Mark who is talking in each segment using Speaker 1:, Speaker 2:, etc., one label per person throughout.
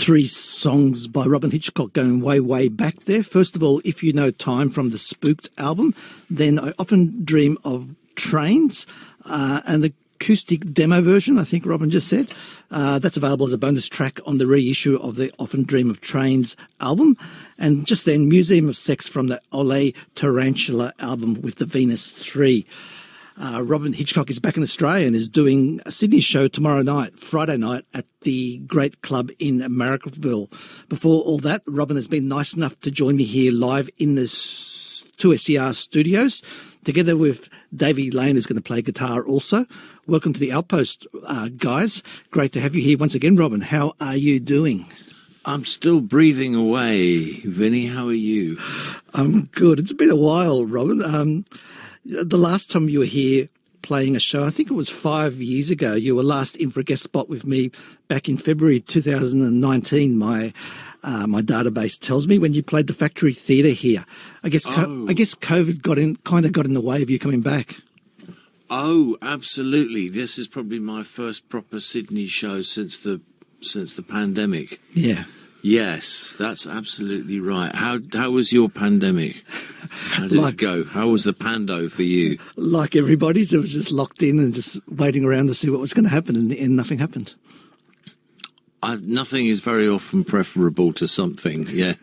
Speaker 1: 3 songs by Robyn Hitchcock going way, way back there. First of all, If You Know Time from the Spooked album. Then I Often Dream of Trains, and the acoustic demo version, I think Robyn just said. That's available as a bonus track on the reissue of the Often Dream of Trains album. And just then, Museum of Sex from the Ole Tarantula album with the Venus 3. Robyn Hitchcock is back in Australia and is doing a Sydney show tomorrow night, Friday night, at the Great Club in Marrickville. Before all that, Robyn has been nice enough to join me here live in the 2SER studios, together with Davey Lane, who's going to play guitar also. Welcome to the Outpost, guys. Great to have you here once again, Robyn. How are you doing?
Speaker 2: I'm still breathing away. Vinny, how are you?
Speaker 1: I'm good. It's been a while, Robyn. The last time you were here playing a show, I think it was 5 years ago, you were last in for a guest spot with me back in February 2019, my database tells me, when you played the Factory Theatre here. I guess COVID got in the way of you coming back.
Speaker 2: Oh, absolutely. This is probably my first proper Sydney show since the pandemic.
Speaker 1: Yeah.
Speaker 2: Yes, that's absolutely right. How was your pandemic? How did it go? How was the pando for you?
Speaker 1: Like everybody's, it was just locked in and just waiting around to see what was going to happen, and nothing happened.
Speaker 2: Nothing is very often preferable to something, yeah.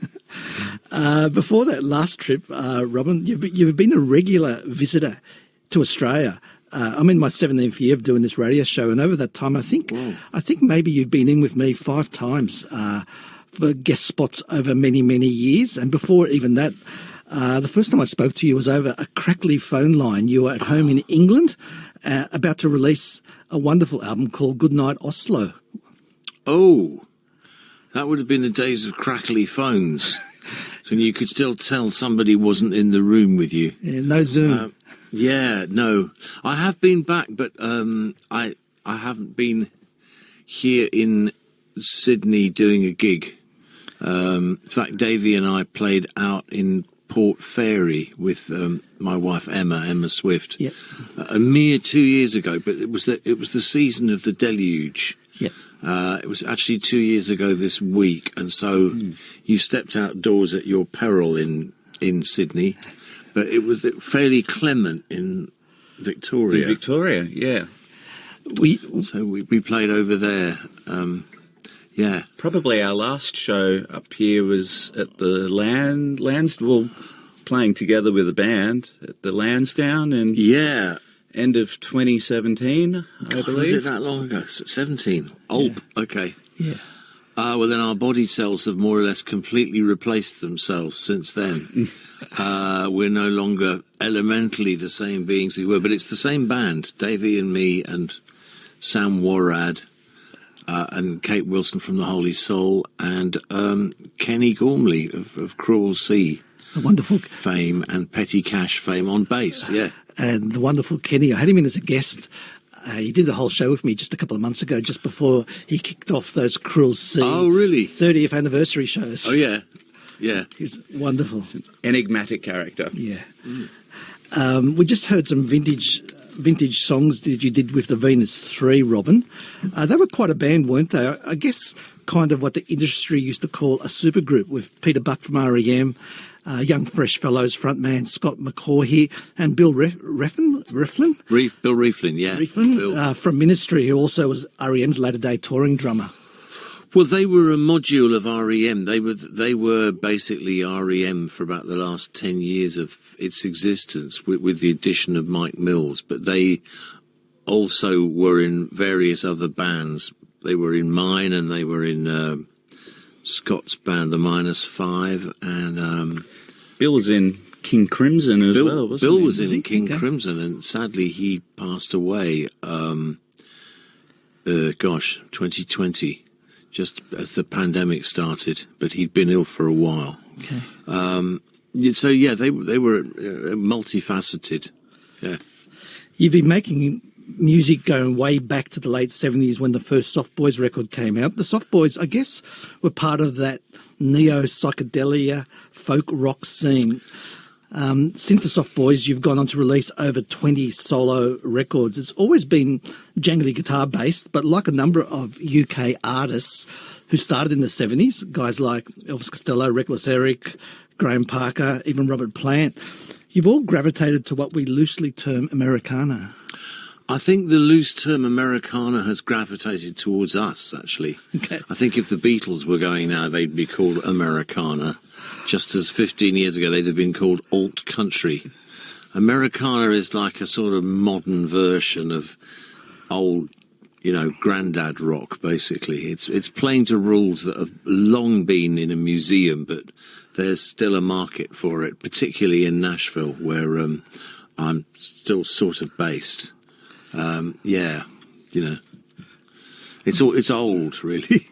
Speaker 1: Before that last trip, Robyn, you've been a regular visitor to Australia. I'm in my 17th year of doing this radio show, and over that time, I think maybe you've been in with me 5 times for guest spots over many, many years. And before even that, the first time I spoke to you was over a crackly phone line. You were at home in England, about to release a wonderful album called Goodnight Oslo.
Speaker 2: Oh, that would have been the days of crackly phones, when you could still tell somebody wasn't in the room with you.
Speaker 1: Yeah, no Zoom.
Speaker 2: No. I have been back, but I haven't been here in Sydney doing a gig. In fact, Davey and I played out in Port Fairy with my wife Emma Swift,
Speaker 1: yep.
Speaker 2: A mere 2 years ago. But it was the season of the deluge.
Speaker 1: Yep.
Speaker 2: It was actually 2 years ago this week, and so you stepped outdoors at your peril in Sydney. But it was fairly clement in Victoria.
Speaker 3: In Victoria, yeah.
Speaker 2: We played over there. Yeah.
Speaker 3: Probably our last show up here was at the Lansdowne, playing together with a band at the Lansdowne, and end of 2017, I believe.
Speaker 2: Was it that long ago? 17. Okay.
Speaker 1: Yeah.
Speaker 2: Well, then our body cells have more or less completely replaced themselves since then. We're no longer elementally the same beings we were, but it's the same band, Davey and me and Sam Warrad, and Kate Wilson from The Holy Soul, and Kenny Gormley of Cruel Sea,
Speaker 1: the wonderful
Speaker 2: fame and Petty Cash fame on bass, yeah.
Speaker 1: And the wonderful Kenny, I had him in as a guest. He did the whole show with me just a couple of months ago, just before he kicked off those Cruel Sea 30th anniversary shows.
Speaker 2: Oh, yeah. Yeah.
Speaker 1: He's wonderful.
Speaker 3: It's an enigmatic character.
Speaker 1: Yeah. We just heard some vintage songs that you did with the Venus 3, Robyn. They were quite a band, weren't they? I guess kind of what the industry used to call a supergroup, with Peter Buck from R.E.M., Young Fresh Fellows frontman Scott McCaw here, and Bill Rieflin?
Speaker 2: Bill Rieflin, yeah.
Speaker 1: Rieflin, from Ministry, who also was R.E.M.'s latter-day touring drummer.
Speaker 2: Well, they were a module of R.E.M. They were basically R.E.M. for about the last 10 years of its existence, with the addition of Mike Mills. But they also were in various other bands. They were in mine, and they were in Scott's band, the -5, and
Speaker 3: Bill was in King Crimson as well, wasn't he?
Speaker 2: Bill was in King Crimson, and sadly he passed away, 2020, just as the pandemic started, but he'd been ill for a while.
Speaker 1: Okay.
Speaker 2: So, yeah, they were multifaceted, yeah.
Speaker 1: You've been making music going way back to the late 70s when the first Soft Boys record came out. The Soft Boys, I guess, were part of that neo-psychedelia folk rock scene. Since the Soft Boys, you've gone on to release over 20 solo records. It's always been jangly guitar-based, but like a number of UK artists who started in the 70s, guys like Elvis Costello, Reckless Eric, Graham Parker, even Robert Plant. You've all gravitated to what we loosely term Americana.
Speaker 2: I think the loose term Americana has gravitated towards us, actually.
Speaker 1: Okay.
Speaker 2: I think if the Beatles were going now, they'd be called Americana, just as 15 years ago they'd have been called alt country. Americana is like a sort of modern version of old, granddad rock, basically. It's playing to rules that have long been in a museum, but there's still a market for it, particularly in Nashville, where I'm still sort of based. It's old, really.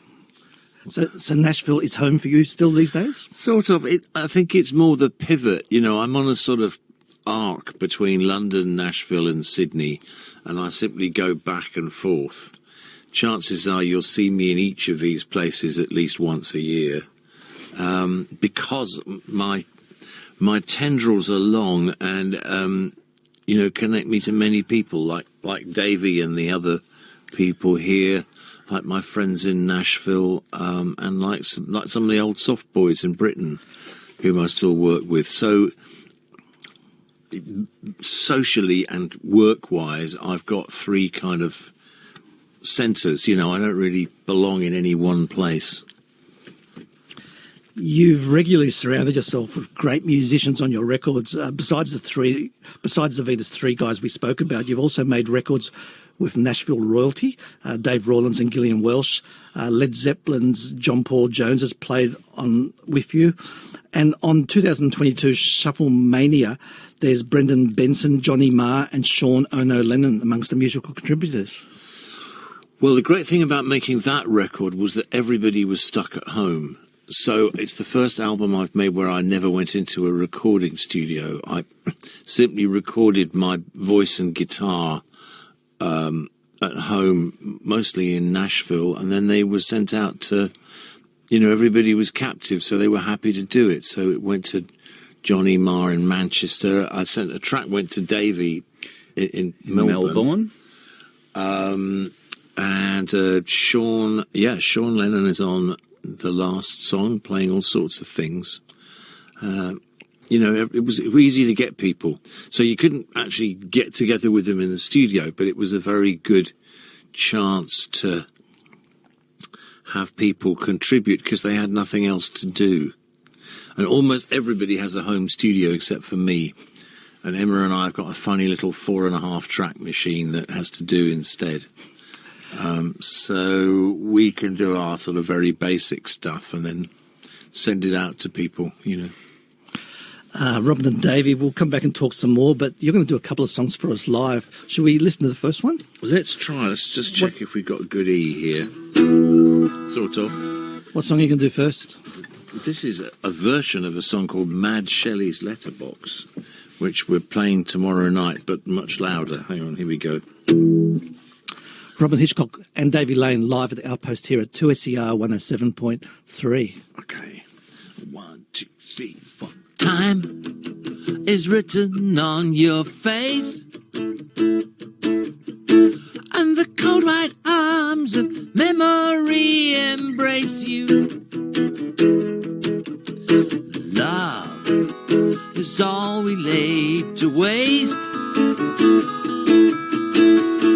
Speaker 1: So Nashville is home for you still these days?
Speaker 2: Sort of. I think it's more the pivot. I'm on a sort of arc between London, Nashville and Sydney, and I simply go back and forth. Chances are you'll see me in each of these places at least once a year, because my tendrils are long and connect me to many people like Davey and the other people here, like my friends in Nashville, and like some of the old soft boys in Britain whom I still work with. So socially and work-wise, I've got three kind of centres. I don't really belong in any one place.
Speaker 1: You've regularly surrounded yourself with great musicians on your records. Besides the Vita's three guys we spoke about, you've also made records with Nashville royalty. Dave Rawlins and Gillian Welsh. Led Zeppelin's John Paul Jones has played on with you. And on 2022 Shuffle Mania, there's Brendan Benson, Johnny Marr and Sean Ono Lennon amongst the musical contributors.
Speaker 2: Well, the great thing about making that record was that everybody was stuck at home. So it's the first album I've made where I never went into a recording studio. I simply recorded my voice and guitar at home, mostly in Nashville, and then they were sent out to, everybody was captive, so they were happy to do it. So it went to Johnny Marr in Manchester. I sent a track, went to Davey in Melbourne. And Sean Lennon is on the last song, playing all sorts of things. It was easy to get people. So you couldn't actually get together with them in the studio, but it was a very good chance to have people contribute because they had nothing else to do. And almost everybody has a home studio except for me. And Emma and I have got a funny little 4.5 track machine that has to do instead. So we can do our sort of very basic stuff and then send it out to people,
Speaker 1: Robyn and Davey, we'll come back and talk some more, but you're going to do a couple of songs for us live. Should we listen to the first one?
Speaker 2: Let's try. Let's just check if we've got a good E here. Sort of.
Speaker 1: What song are you going to do first?
Speaker 2: This is a version of a song called Mad Shelley's Letterbox, which we're playing tomorrow night, but much louder. Hang on, here we go.
Speaker 1: Robyn Hitchcock and Davey Lane live at the Outpost here at 2SER 107.3.
Speaker 2: Okay. 1, 2, 3, 4. Time is written on your face, and the cold white arms of memory embrace you. Love is all we laid to waste.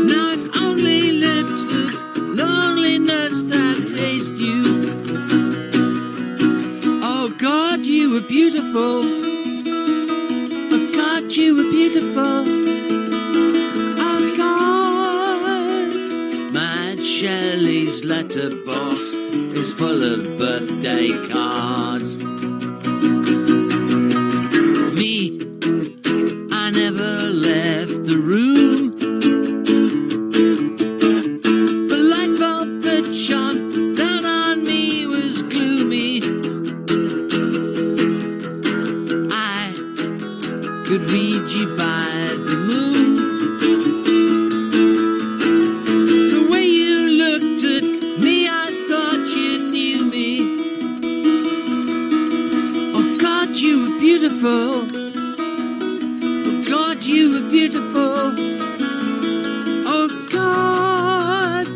Speaker 2: Now it's only lips of loneliness that taste you. Oh God, you were beautiful. Oh God, you were beautiful. Oh God. Mad Shelley's letterbox is full of birthday cards. Me, I never left the room. The light bulb that shone down on me was gloomy. I could read you by the moon. The way you looked at me, I thought you knew me. Oh God, you were beautiful. Oh God, you were beautiful. Oh God,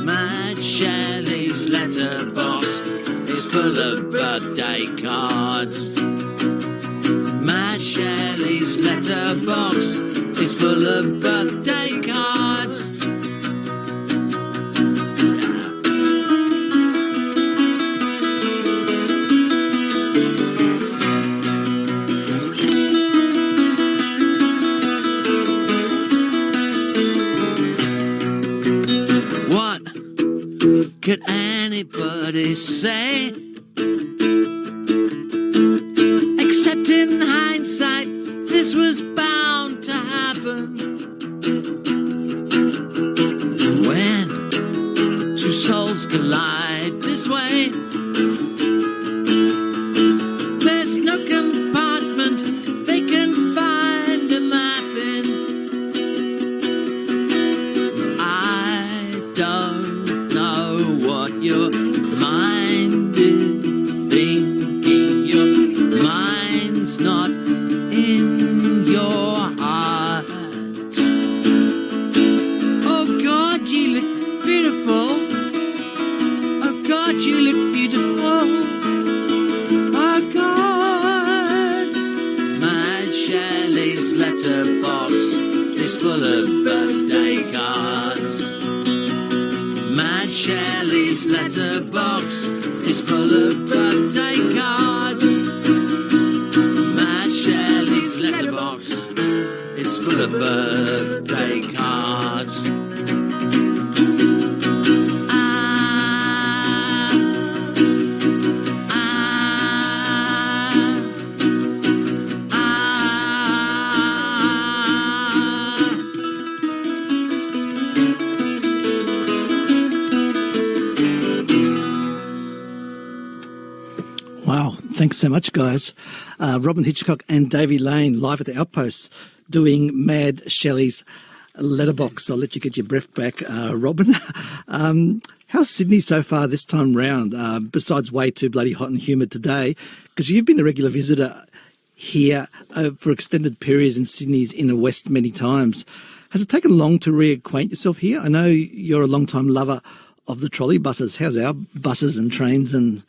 Speaker 2: Mad Shelley's letterbox full of birthday cards. My Shelley's letterbox is full of birthday cards. What could anybody say? Except in hindsight, this was bound to happen. When two souls collide this way, there's no compartment they can find a map in. I don't know what your mind is thinking. Your mind's not in your heart. Oh God, you look beautiful. Oh God, you look beautiful. Oh God. My Shelley's letterbox is full of birthday cards. My Shelley's letterbox is full of birthday cards. My Shelley's letterbox is full of birthday cards.
Speaker 1: Wow, thanks so much, guys. Robyn Hitchcock and Davey Lane live at the Outpost doing Mad Shelley's Letterbox. I'll let you get your breath back, Robyn. How's Sydney so far this time round, besides way too bloody hot and humid today? Because you've been a regular visitor here for extended periods in Sydney's inner west many times. Has it taken long to reacquaint yourself here? I know you're a long-time lover of the trolley buses. How's our buses and trains and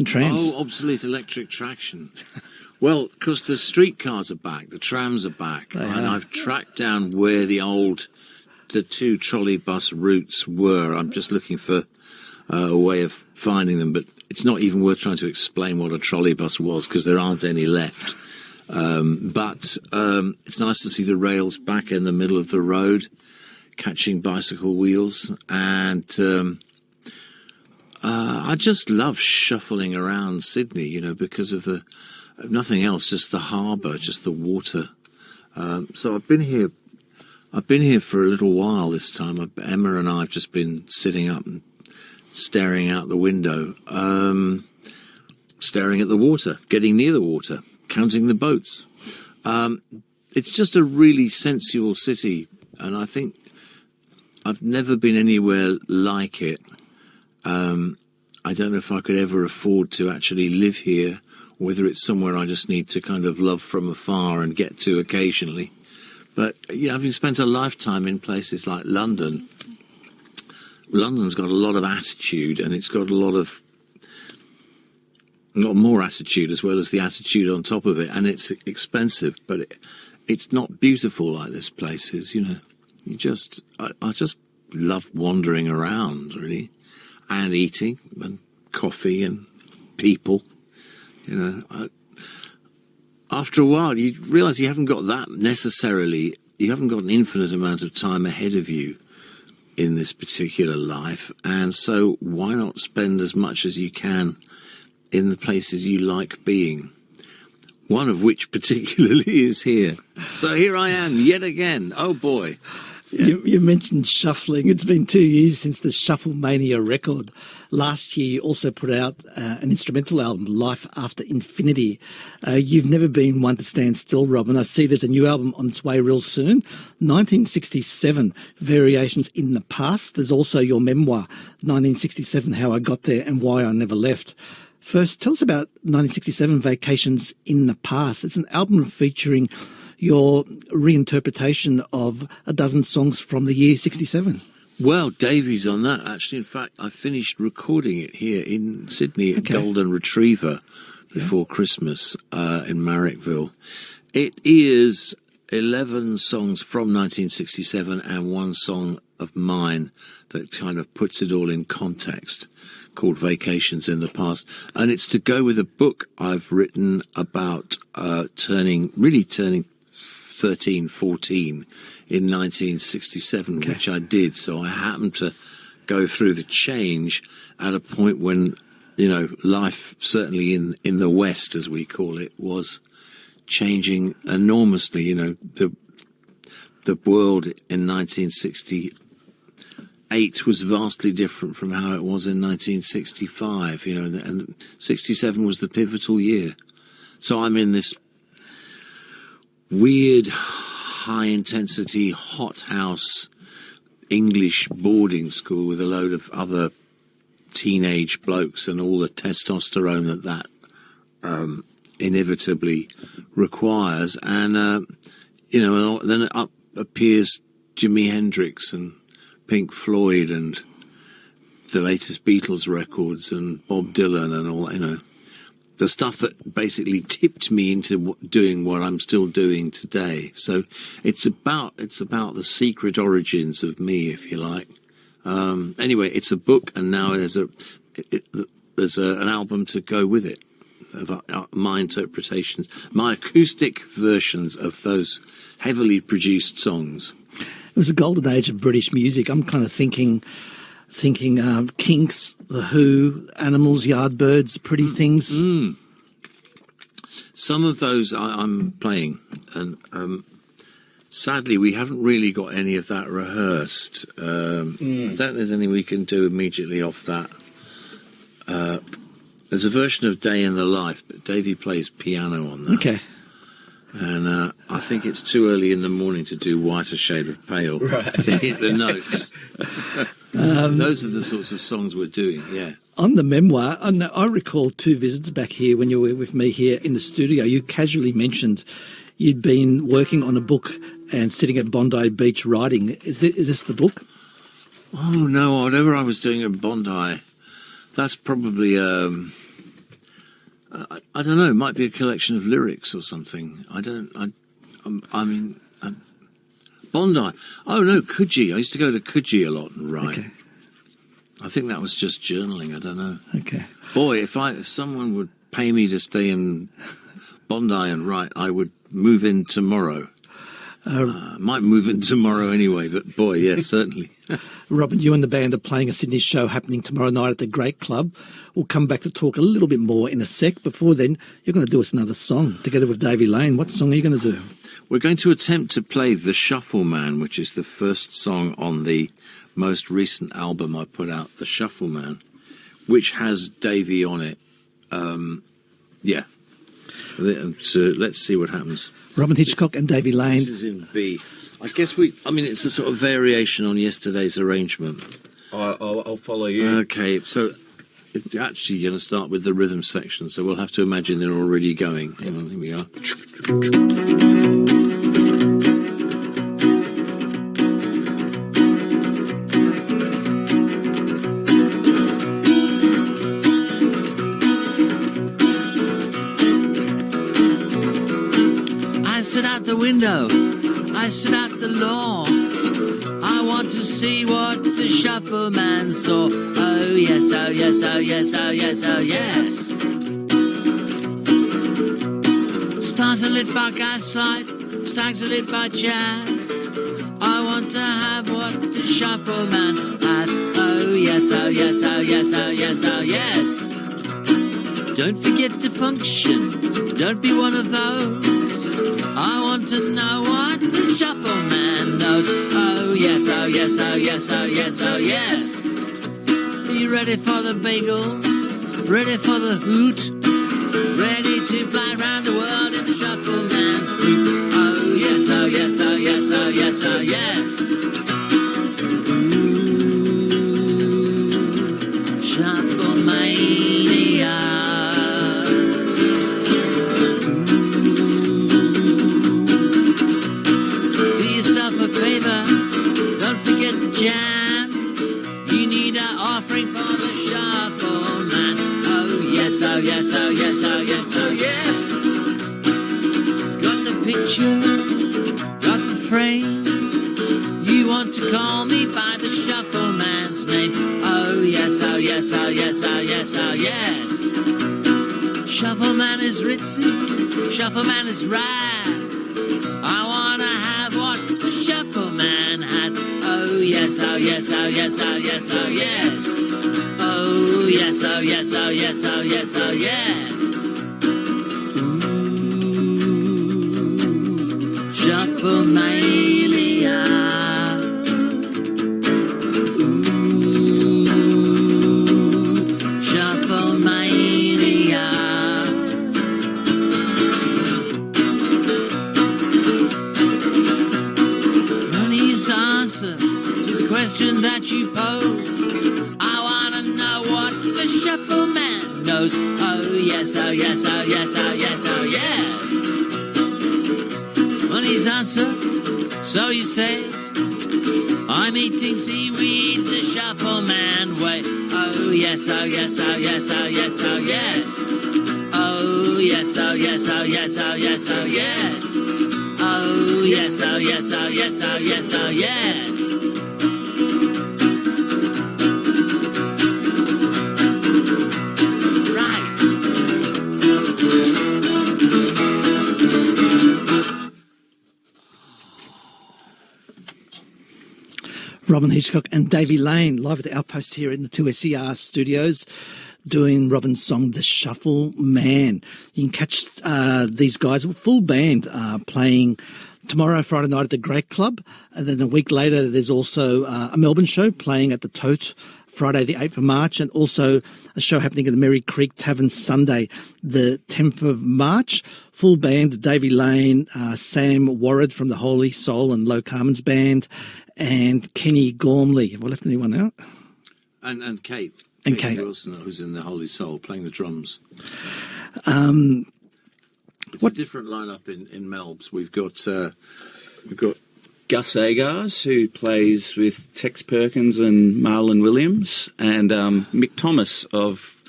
Speaker 1: trams?
Speaker 2: Oh, obsolete electric traction. Well, because the streetcars are back, the trams are back, and I've tracked down where the two trolley bus routes were. I'm just looking for a way of finding them, but it's not even worth trying to explain what a trolley bus was because there aren't any left. But it's nice to see the rails back in the middle of the road, catching bicycle wheels, and I just love shuffling around Sydney, you know, because of nothing else, just the harbour, just the water. So I've been here for a little while this time. Emma and I have just been sitting up and staring out the window, staring at the water, getting near the water, counting the boats. It's just a really sensual city, and I think I've never been anywhere like it. I don't know if I could ever afford to actually live here, or whether it's somewhere I just need to kind of love from afar and get to occasionally. But, you know, having spent a lifetime in places like London, London's got a lot of attitude, and it's got more attitude as well as the attitude on top of it, and it's expensive, but it's not beautiful like this place is, you know. I just love wandering around, really, and eating, and coffee, and people, you know. After a while, you realise you haven't got an infinite amount of time ahead of you in this particular life, and so why not spend as much as you can in the places you like being, one of which particularly is here. So here I am yet again. Oh boy.
Speaker 1: You mentioned shuffling. It's been 2 years since the Shuffle Mania record. Last year, you also put out an instrumental album, Life After Infinity. You've never been one to stand still, Robyn. I see there's a new album on its way real soon, 1967, Variations in the Past. There's also your memoir, 1967, How I Got There and Why I Never Left. First, tell us about 1967, Vacations in the Past. It's an album featuring your reinterpretation of a dozen songs from the year 67.
Speaker 2: Well, Davey's on that, actually. In fact, I finished recording it here in Sydney at Golden Retriever before Christmas in Marrickville. It is 11 songs from 1967 and one song of mine that kind of puts it all in context, called Vacations in the Past. And it's to go with a book I've written about turning 13, 14 in 1967, which I did. So I happened to go through the change at a point when, life, certainly in the West, as we call it, was changing enormously. The world in 1968 was vastly different from how it was in 1965, and 67 was the pivotal year. So I'm in this weird, high-intensity, hothouse English boarding school with a load of other teenage blokes and all the testosterone that inevitably requires. And, then up appears Jimi Hendrix and Pink Floyd and the latest Beatles records and Bob Dylan and all, the stuff that basically tipped me into doing what I'm still doing today. So it's about the secret origins of me, if you like. Anyway, it's a book, and now there's an album to go with it of my interpretations, my acoustic versions of those heavily produced songs.
Speaker 1: It was a golden age of British music. I'm kind of thinking Kinks, The Who, Animals, Yardbirds, Pretty Things.
Speaker 2: Some of those I'm playing, and sadly we haven't really got any of that rehearsed. I don't think there's anything we can do immediately off that. There's a version of Day in the Life, but Davey plays piano on that.
Speaker 1: Okay.
Speaker 2: And I think it's too early in the morning to do Whiter Shade of Pale to hit the notes. Those are the sorts of songs we're doing, yeah.
Speaker 1: On the memoir, I recall 2 visits back here when you were with me here in the studio. You casually mentioned you'd been working on a book and sitting at Bondi Beach writing. Is this the book?
Speaker 2: Oh, no, whatever I was doing at Bondi, that's probably... I don't know. It might be a collection of lyrics or something. Bondi. Oh no, Coogee. I used to go to Coogee a lot and write.
Speaker 1: Okay.
Speaker 2: I think that was just journaling. I don't know.
Speaker 1: Okay.
Speaker 2: Boy, if someone would pay me to stay in Bondi and write, I would move in tomorrow. Might move in tomorrow anyway, but boy, yes, certainly.
Speaker 1: Robyn, you and the band are playing a Sydney show happening tomorrow night at the Great Club. We'll come back to talk a little bit more in a sec. Before then, you're going to do us another song together with Davey Lane. What song are you going to do?
Speaker 2: We're going to attempt to play The Shuffle Man, which is the first song on the most recent album I put out, The Shuffle Man, which has Davey on it. Yeah. So let's see what happens.
Speaker 1: Robyn Hitchcock and Davey Lane.
Speaker 2: This is in B. I guess it's a sort of variation on yesterday's arrangement.
Speaker 3: I'll follow you.
Speaker 2: Okay, so it's actually going to start with the rhythm section, so we'll have to imagine they're already going. Hang on, here we are. The window, I sit at the lawn. I want to see what the shuffle man saw. Oh yes, oh yes, oh yes, oh yes, oh yes. Stars are lit by gaslight, stags are lit by jazz. I want to have what the shuffle man had. Oh yes, oh yes, oh yes, oh yes, oh yes. Don't forget to function, don't be one of those. I want to know what the shuffle man knows. Oh yes, oh yes, oh yes, oh yes, oh yes. Are you ready for the bagels? Ready for the hoot? Ready to fly around the world in the shuffle man's group? Oh yes, oh yes, oh yes, oh yes, oh yes. Ooh, shuffle mania. Favor, don't forget the jam. yes, oh yes, oh yes, oh yes, oh yes. Got the picture, got the frame. You want to call me by the shuffle man's name. Oh yes, oh yes, oh yes, oh yes, oh yes. Shuffle man is ritzy, shuffle man is rad. I wanna have what the shuffle man had. Oh yes, oh yes, oh yes, oh yes, oh yes. Oh yes, oh yes, oh yes, oh yes, oh yes. Ooh, shuffle mania. Ooh, shuffle mania. Money's the answer to the question that you pose. I wanna know what the shuffle man knows. Oh yes, oh yes, oh yes, oh yes, oh yes. Money's answer, so you say. I'm eating seaweed the shuffle man way. Oh yes, oh yes, oh yes, oh yes, oh yes. Oh yes, oh yes, oh yes, oh yes, oh yes. Oh yes, oh yes, oh yes, oh yes, oh yes.
Speaker 1: Robyn Hitchcock and Davey Lane live at the Outpost here in the 2SER studios doing Robyn's song The Shuffle Man. You can catch these guys, full band, playing tomorrow, Friday night at the Great Club. And then a week later, there's also a Melbourne show playing at the Tote Friday the 8th of March, and also a show happening at the Merry Creek Tavern Sunday the 10th of March. Full band, Davey Lane, Sam Warrad from the Holy Soul and Low Carmen's band, and Kenny Gormley. Have I left anyone out?
Speaker 2: And Kate.
Speaker 1: And Kate
Speaker 2: Wilson, who's in the Holy Soul, playing the drums. It's
Speaker 1: what?
Speaker 2: A different lineup in Melbs. We've got
Speaker 3: Gus Agars, who plays with Tex Perkins and Marlon Williams, and Mick Thomas of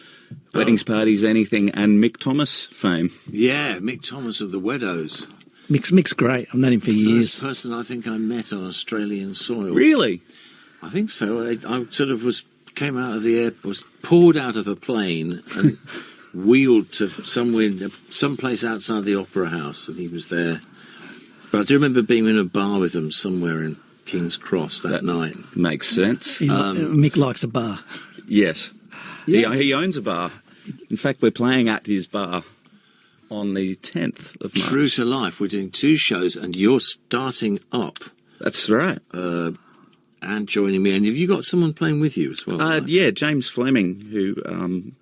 Speaker 3: Weddings, Parties, Anything, and Mick Thomas fame.
Speaker 2: Yeah, Mick Thomas of the Weddos.
Speaker 1: Mick's great. I've known him for years.
Speaker 2: First person I think I met on Australian soil.
Speaker 3: Really?
Speaker 2: I think so. I sort of came out of the airport, was pulled out of a plane and wheeled to someplace outside the Opera House, and he was there. But I do remember being in a bar with them somewhere in King's Cross that night.
Speaker 3: Makes sense.
Speaker 1: Mick likes a bar.
Speaker 3: Yes. He owns a bar. In fact, we're playing at his bar on the 10th of March.
Speaker 2: True to life. We're doing 2 shows, and you're starting up.
Speaker 3: That's right.
Speaker 2: And joining me. And have you got someone playing with you as well?
Speaker 3: Yeah, James Fleming, who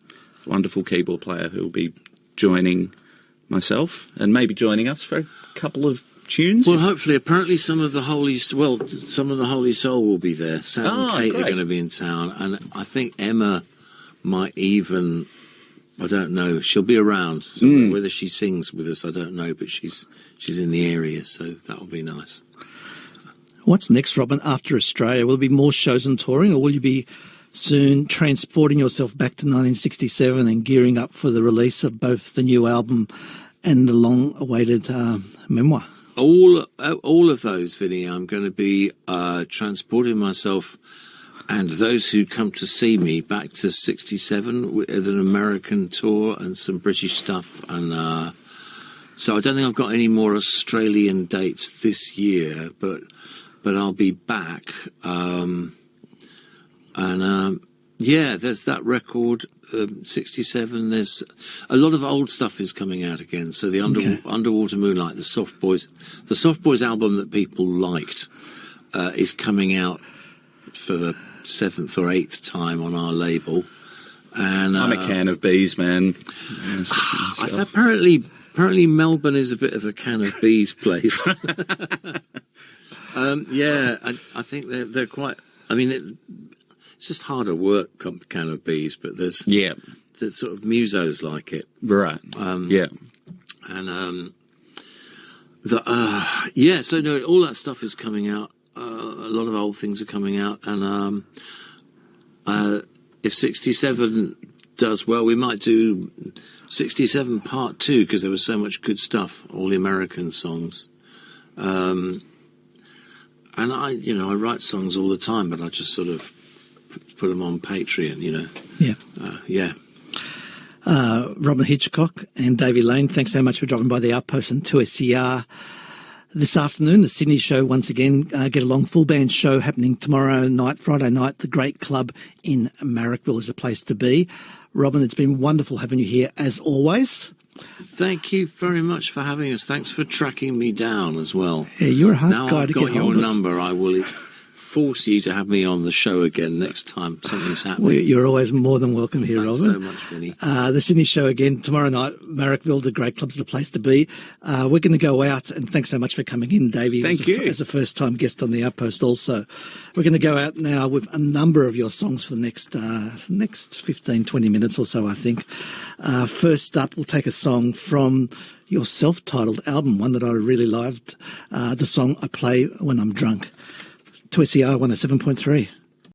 Speaker 3: wonderful keyboard player, who will be joining myself and maybe joining us for a couple of tunes.
Speaker 2: Well, hopefully. Apparently some of the Holy Soul will be there. Sam and Kate are going to be in town, and I think Emma might even, I don't know, she'll be around. So whether she sings with us, I don't know, but she's in the area, so that'll be nice.
Speaker 1: What's next, Robyn, after Australia? Will there be more shows and touring, or will you be soon transporting yourself back to 1967 and gearing up for the release of both the new album and the long-awaited memoir?
Speaker 2: All of those, Vinny. I'm going to be transporting myself and those who come to see me back to 67 with an American tour and some British stuff. And so I don't think I've got any more Australian dates this year, but I'll be back. There's that record, 67. There's a lot of old stuff is coming out again. So the Underwater Moonlight, the Soft Boys album that people liked is coming out for the 7th or 8th time on our label. And
Speaker 3: I'm a can of bees, man.
Speaker 2: Apparently Melbourne is a bit of a can of bees place. I think they're quite. I mean, it's just harder work, can of bees, but there's the sort of musos like it,
Speaker 3: right?
Speaker 2: So no, all that stuff is coming out. A lot of old things are coming out, and if 67 does well. We might do 67 Part 2 because there was so much good stuff, all the American songs. And I write songs all the time, but I just sort of put them on Patreon,
Speaker 1: Yeah. Robyn Hitchcock and Davey Lane, thanks so much for dropping by the Outpost and 2SCR this afternoon. The Sydney show, once again, get along, full band show happening tomorrow night, Friday night. The Great Club in Marrickville is a place to be. Robyn, it's been wonderful having you here as always.
Speaker 2: Thank you very much for having us. Thanks for tracking me down as well.
Speaker 1: Yeah, you're a hard guy to get hold of.
Speaker 2: Now I've got your number, I will force you to have me on the show again next time something's happening.
Speaker 1: Well, you're always more than welcome here,
Speaker 2: Thanks
Speaker 1: Robyn.
Speaker 2: so much, Vinny.
Speaker 1: The Sydney show again tomorrow night, Marrickville, the Great Club's the place to be. We're going to go out, and thanks so much for coming in, Davey.
Speaker 3: Thank you.
Speaker 1: As a first-time guest on the Outpost also. We're going to go out now with a number of your songs for the next 15, 20 minutes or so, I think. First up, we'll take a song from your self-titled album, one that I really loved, the song I Play When I'm Drunk. 2SCR 107.3.